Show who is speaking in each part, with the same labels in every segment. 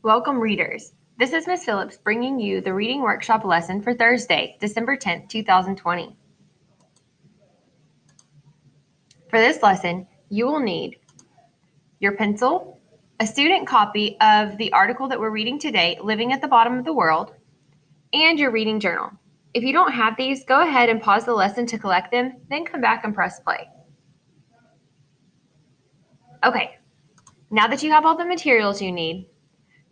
Speaker 1: Welcome, readers. This is Ms. Phillips bringing you the reading workshop lesson for Thursday, December 10th, 2020. For this lesson, you will need your pencil, a student copy of the article that we're reading today, Living at the Bottom of the World, and your reading journal. If you don't have these, go ahead and pause the lesson to collect them, then come back and press play. Okay, now that you have all the materials you need,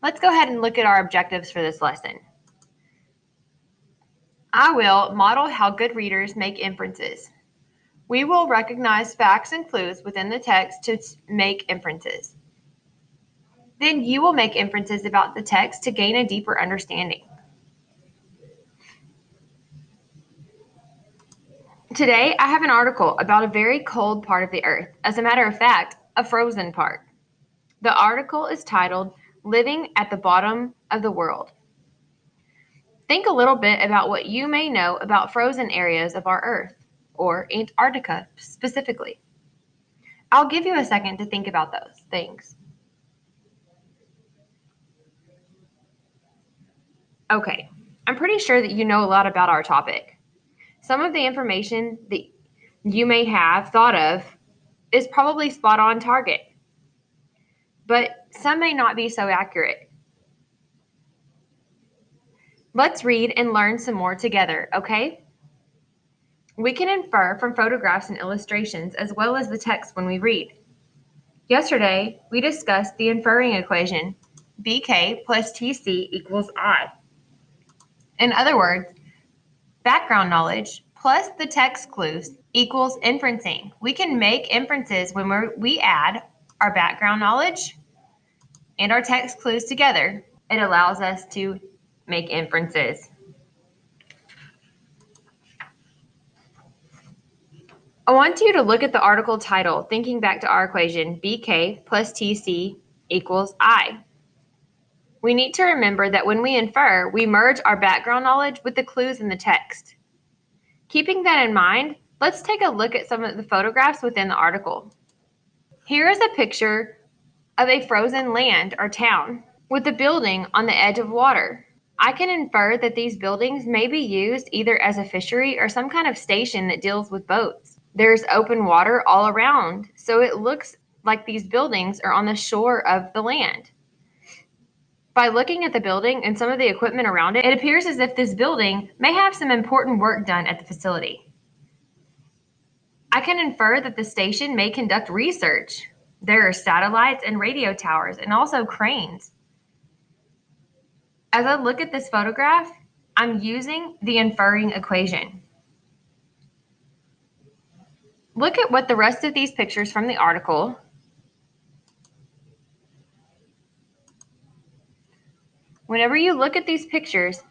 Speaker 1: let's go ahead and look at our objectives for this lesson. I will model how good readers make inferences. We will recognize facts and clues within the text to make inferences. Then you will make inferences about the text to gain a deeper understanding. Today, I have an article about a very cold part of the earth. As a matter of fact, a frozen part. The article is titled, Living at the Bottom of the World. Think a little bit about what you may know about frozen areas of our earth, or Antarctica specifically. I'll give you a second to think about those things. Okay, I'm pretty sure that you know a lot about our topic. Some of the information that you may have thought of is probably spot on target, but some may not be so accurate. Let's read and learn some more together, okay? We can infer from photographs and illustrations as well as the text when we read. Yesterday, we discussed the inferring equation, BK plus TC equals I. In other words, background knowledge plus the text clues equals inferencing. We can make inferences when we add our background knowledge and our text clues together. It allows us to make inferences. I want you to look at the article title, thinking back to our equation, BK plus TC equals I. We need to remember that when we infer, we merge our background knowledge with the clues in the text. Keeping that in mind, let's take a look at some of the photographs within the article. Here is a picture of a frozen land or town with a building on the edge of water. I can infer that these buildings may be used either as a fishery or some kind of station that deals with boats. There's open water all around, so it looks like these buildings are on the shore of the land. By looking at the building and some of the equipment around it, it appears as if this building may have some important work done at the facility. I can infer that the station may conduct research. There are satellites and radio towers and also cranes. As I look at this photograph, I'm using the inferring equation. Look at what the rest of these pictures from the article Whenever you look at these pictures,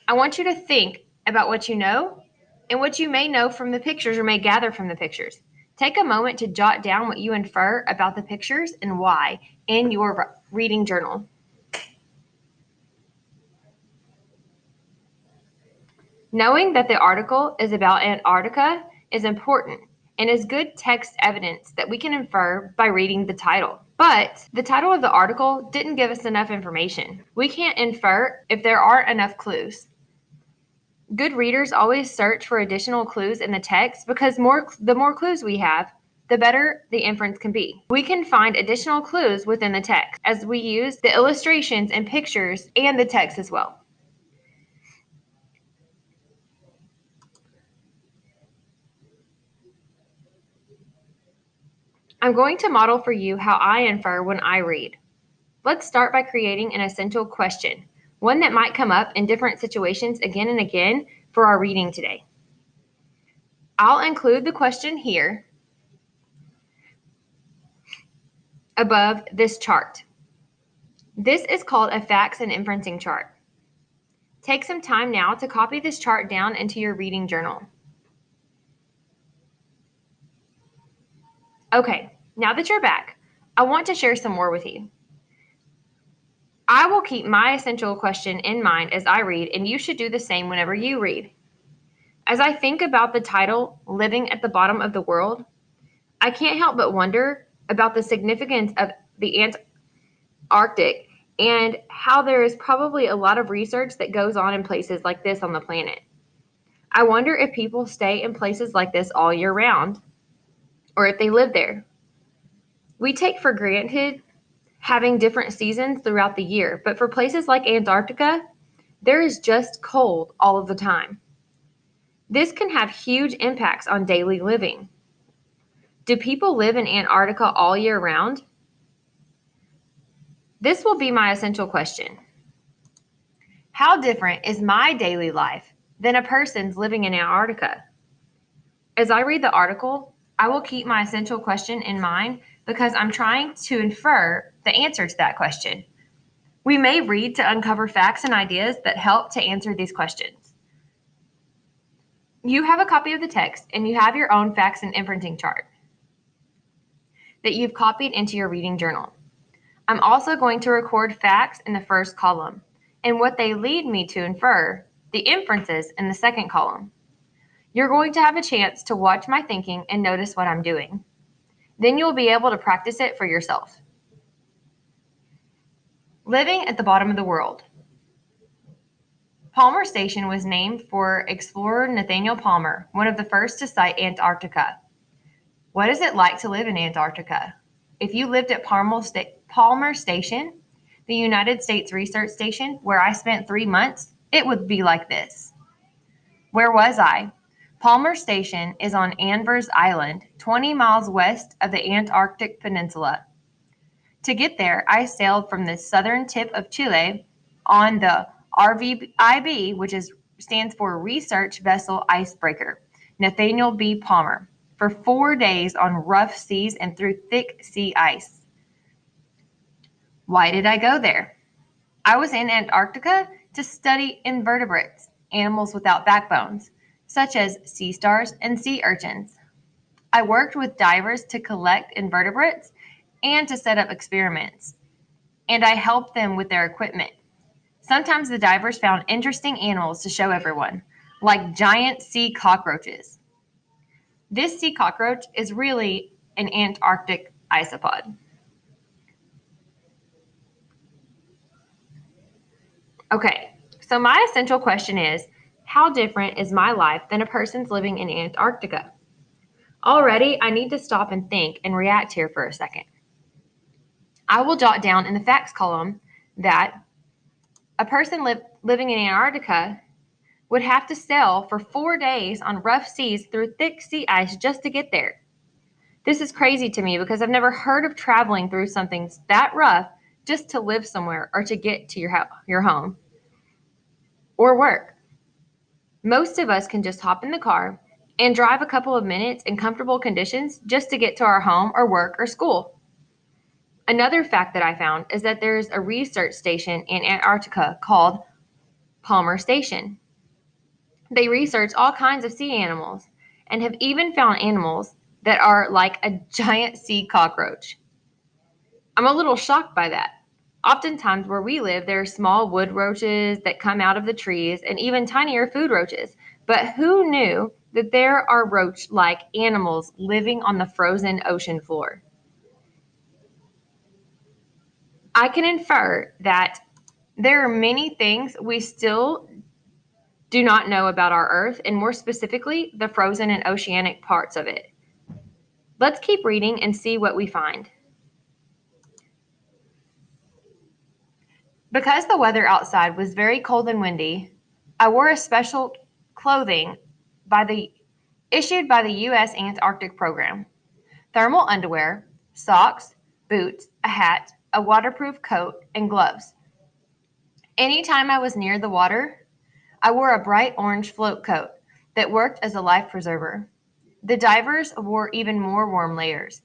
Speaker 1: I want you to think about what you know and what you may know from the pictures or may gather from the pictures. Take a moment to jot down what you infer about the pictures and why in your reading journal. Knowing that the article is about Antarctica is important and is good text evidence that we can infer by reading the title. But the title of the article didn't give us enough information. We can't infer if there aren't enough clues. Good readers always search for additional clues in the text because the more clues we have, the better the inference can be. We can find additional clues within the text as we use the illustrations and pictures and the text as well. I'm going to model for you how I infer when I read. Let's start by creating an essential question, one that might come up in different situations again and again for our reading today. I'll include the question here above this chart. This is called a facts and inferencing chart. Take some time now to copy this chart down into your reading journal. Okay, now that you're back, I want to share some more with you. I will keep my essential question in mind as I read, and you should do the same whenever you read. As I think about the title, Living at the Bottom of the World, I can't help but wonder about the significance of the Arctic, and how there is probably a lot of research that goes on in places like this on the planet. I wonder if people stay in places like this all year round, or if they live there. We take for granted having different seasons throughout the year, but for places like Antarctica, there is just cold all of the time. This can have huge impacts on daily living. Do people live in Antarctica all year round? This will be my essential question. How different is my daily life than a person's living in Antarctica? As I read the article, I will keep my essential question in mind because I'm trying to infer the answer to that question. We may read to uncover facts and ideas that help to answer these questions. You have a copy of the text and you have your own facts and inferencing chart that you've copied into your reading journal. I'm also going to record facts in the first column and what they lead me to infer, the inferences, in the second column. You're going to have a chance to watch my thinking and notice what I'm doing. Then you'll be able to practice it for yourself. Living at the bottom of the world. Palmer Station was named for explorer Nathaniel Palmer, one of the first to sight Antarctica. What is it like to live in Antarctica? If you lived at Palmer Station, the United States Research Station, where I spent 3 months, it would be like this. Where was I? Palmer Station is on Anvers Island, 20 miles west of the Antarctic Peninsula. To get there, I sailed from the southern tip of Chile on the RVIB, which stands for Research Vessel Icebreaker, Nathaniel B. Palmer, for 4 days on rough seas and through thick sea ice. Why did I go there? I was in Antarctica to study invertebrates, animals without backbones, such as sea stars and sea urchins. I worked with divers to collect invertebrates and to set up experiments, and I helped them with their equipment. Sometimes the divers found interesting animals to show everyone, like giant sea cockroaches. This sea cockroach is really an Antarctic isopod. Okay, so my essential question is, how different is my life than a person's living in Antarctica? Already, I need to stop and think and react here for a second. I will jot down in the facts column that a person living in Antarctica would have to sail for 4 days on rough seas through thick sea ice just to get there. This is crazy to me because I've never heard of traveling through something that rough just to live somewhere or to get to your home or work. Most of us can just hop in the car and drive a couple of minutes in comfortable conditions just to get to our home or work or school. Another fact that I found is that there's a research station in Antarctica called Palmer Station. They research all kinds of sea animals and have even found animals that are like a giant sea cockroach. I'm a little shocked by that. Oftentimes, where we live, there are small wood roaches that come out of the trees and even tinier food roaches. But who knew that there are roach like animals living on the frozen ocean floor? I can infer that there are many things we still do not know about our Earth, and more specifically, the frozen and oceanic parts of it. Let's keep reading and see what we find. Because the weather outside was very cold and windy, I wore a special clothing issued by the U.S. Antarctic Program. Thermal underwear, socks, boots, a hat, a waterproof coat, and gloves. Anytime I was near the water, I wore a bright orange float coat that worked as a life preserver. The divers wore even more warm layers,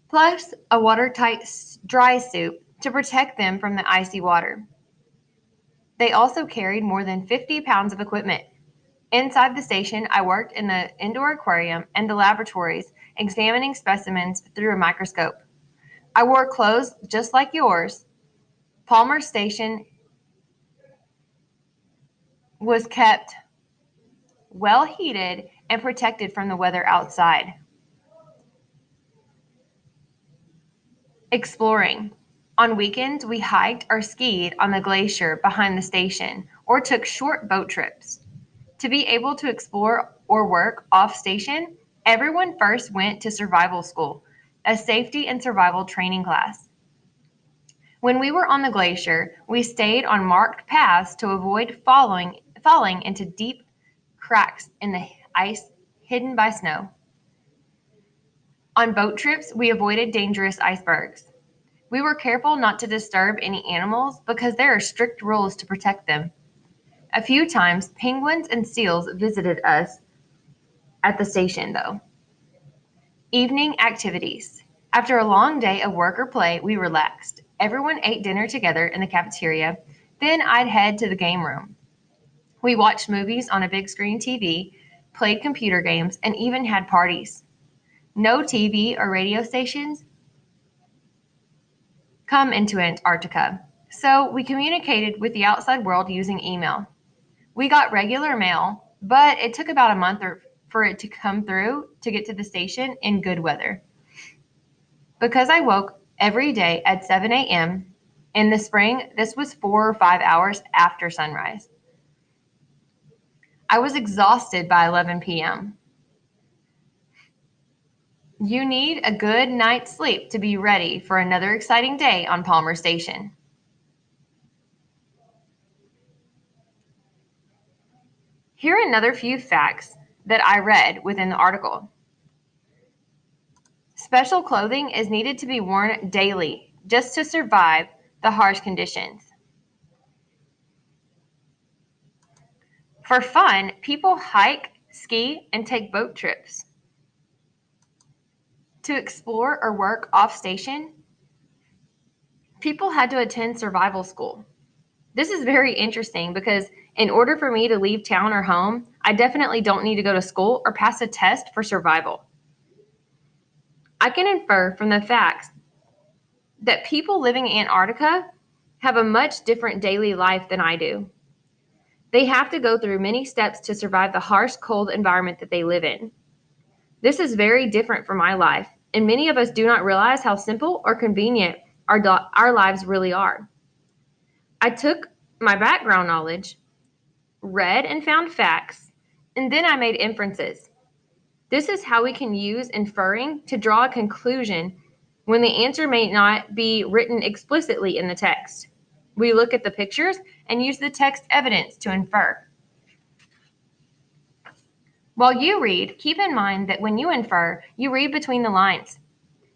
Speaker 1: plus a watertight dry suit to protect them from the icy water. They also carried more than 50 pounds of equipment. Inside the station, I worked in the indoor aquarium and the laboratories, examining specimens through a microscope. I wore clothes just like yours. Palmer Station was kept well heated and protected from the weather outside. Exploring. On weekends, we hiked or skied on the glacier behind the station or took short boat trips. To be able to explore or work off station, everyone first went to survival school, a safety and survival training class. When we were on the glacier, we stayed on marked paths to avoid falling into deep cracks in the ice hidden by snow. On boat trips, we avoided dangerous icebergs. We were careful not to disturb any animals because there are strict rules to protect them. A few times, penguins and seals visited us at the station, though. Evening activities. After a long day of work or play, we relaxed. Everyone ate dinner together in the cafeteria. Then I'd head to the game room. We watched movies on a big screen TV, played computer games, and even had parties. No TV or radio stations come into Antarctica, so we communicated with the outside world using email. We got regular mail, but it took about a month for it to come through to get to the station in good weather. Because I woke every day at 7 a.m., in the spring, this was 4 or 5 hours after sunrise. I was exhausted by 11 p.m. You need a good night's sleep to be ready for another exciting day on Palmer Station. Here are another few facts that I read within the article. Special clothing is needed to be worn daily just to survive the harsh conditions. For fun, people hike, ski, and take boat trips. To explore or work off station, people had to attend survival school. This is very interesting because in order for me to leave town or home, I definitely don't need to go to school or pass a test for survival. I can infer from the facts that people living in Antarctica have a much different daily life than I do. They have to go through many steps to survive the harsh, cold environment that they live in. This is very different from my life, and many of us do not realize how simple or convenient our lives really are. I took my background knowledge, read and found facts, and then I made inferences. This is how we can use inferring to draw a conclusion when the answer may not be written explicitly in the text. We look at the pictures and use the text evidence to infer. While you read, keep in mind that when you infer, you read between the lines.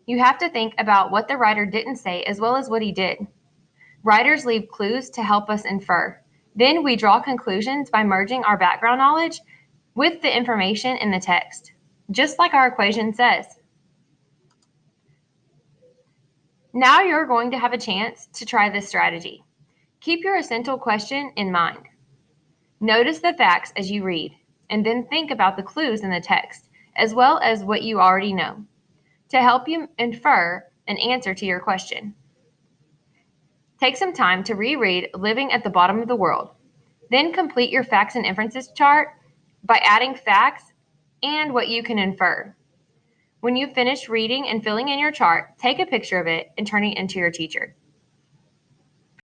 Speaker 1: You have to think about what the writer didn't say as well as what he did. Writers leave clues to help us infer. Then we draw conclusions by merging our background knowledge with the information in the text, just like our equation says. Now you're going to have a chance to try this strategy. Keep your essential question in mind. Notice the facts as you read, and then think about the clues in the text, as well as what you already know, to help you infer an answer to your question. Take some time to reread Living at the Bottom of the World. Then complete your facts and inferences chart by adding facts and what you can infer. When you finish reading and filling in your chart, take a picture of it and turn it into your teacher.